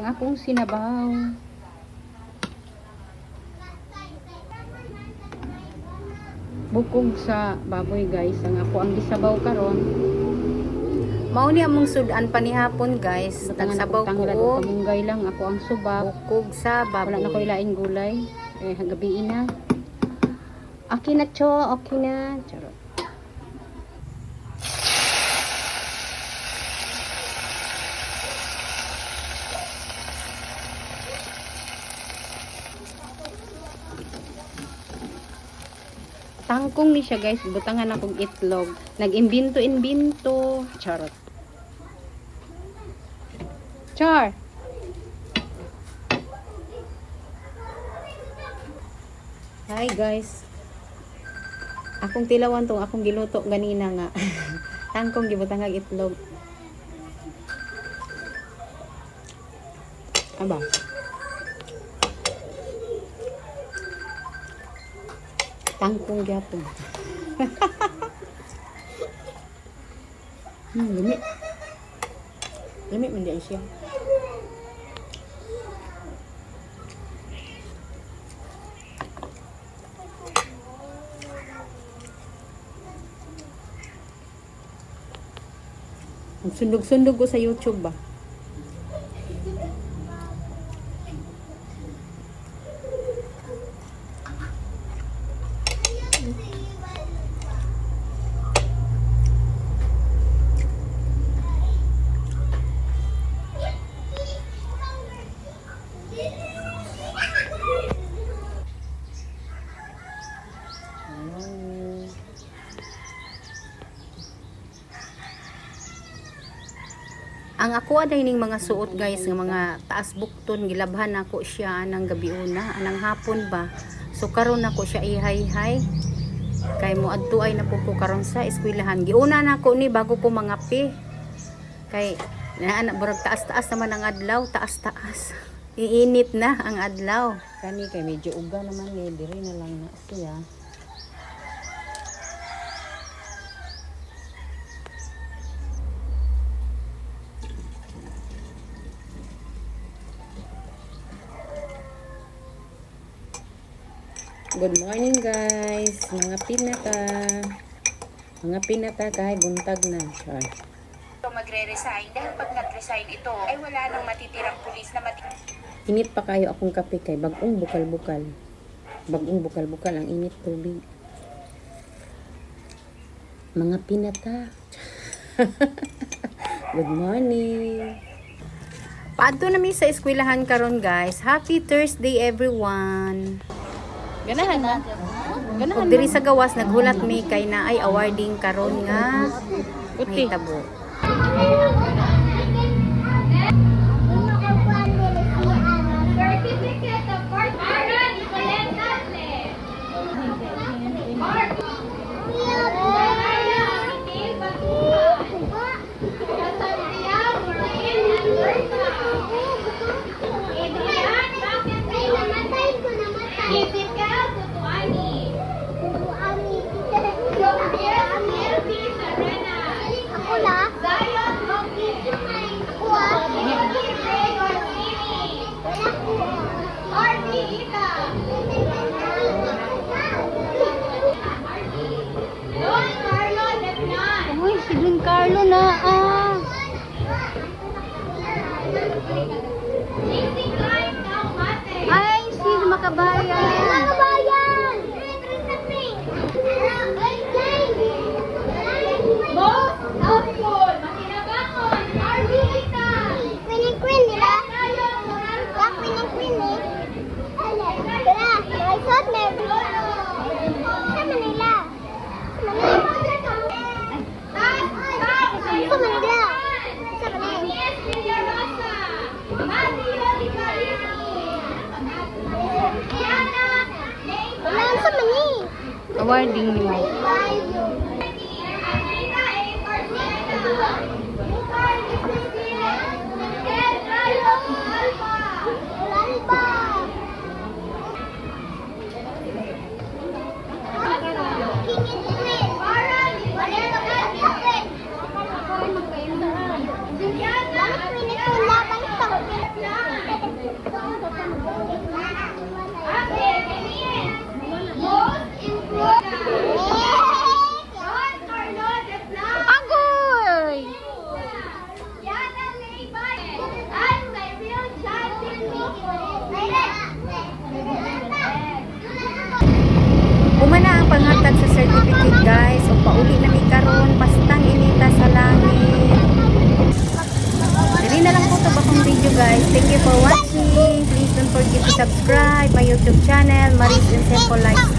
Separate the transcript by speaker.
Speaker 1: ang akong sinabaw. Bukog sa baboy guys, ang ako ang gisabaw karon.
Speaker 2: Mao ni among sudan panihapon guys. Nagsabaw ko og
Speaker 1: kamunggay lang ako ang subak.
Speaker 2: bukog sa baboy.
Speaker 1: Wala na ko ilaing gulay. Gabi na. Okay na cho, okay na. Charot. Tangkong ni siya guys, butangan akong itlog. Nag-imbinto-imbinto. Charot. Char. Hi guys. Akong tilawan tong akong giluto ganina nga. Tangkong gibutang ang itlog. Aba. Tangkong gyapon. Limi. Limi man di siya. Sundog-sundog ko sa YouTube ba?
Speaker 2: Ang ako aday ning mga suot guys, ng mga taas bukton, gilabhan ako siya anang gabi una, anang hapon ba. So karon nako siya ihay-hay. Kay mo adtuay na po ko karon sa eskwelahan. Giuna nako ni bago ko mangapi. Kay na burag taas-taas naman ang adlaw, taas-taas. Iinit na ang adlaw.
Speaker 1: Kani kay medyo uga naman ni diri na lang na siya. Good morning guys, mga pinata. Mga pinata kahit buntag na. Char.
Speaker 3: Ito magre-resign dahil pag nag-resign ito ay wala nang matitirang pulis na
Speaker 1: Init pa kayo akong kape kay bagong bukal-bukal. Bagong bukal-bukal ang init tubig. Mga pinata. Good morning.
Speaker 2: Paadto na mi sa eskwelahan karon guys. Happy Thursday everyone.
Speaker 1: Ganahan na.
Speaker 2: Ug diri sa gawas naghulat mi kay na ay awarding karon nga may tabo.
Speaker 3: certificate of birth. Aaron, Nicolette Catle.
Speaker 1: Uy, si Don Carlo na Ay, si Makabayan.
Speaker 3: Makabayan! Most helpful, makinabangon, Arvita!
Speaker 4: Winning queen nila. Yak winning queen eh. Tara, maisot na. Sama nila. Sama nila.
Speaker 3: Agnes Villarosa, Matthew Licalini, Diana
Speaker 4: Wala sa mani.
Speaker 1: Awarding ni mo.
Speaker 3: Andrina A. Garcia, Lucas Cristina, Ted Rayos Alba.
Speaker 4: Lalba. King and queen.
Speaker 3: Diana
Speaker 4: Bakit queen at queen labang ito?
Speaker 2: tubig guys. O pauli na mi karon, pastang inita sa langit. Dili na lang po ito bakong video guys. Thank you for watching. Please don't forget to subscribe my YouTube channel, Maris and Simple Lifestyle.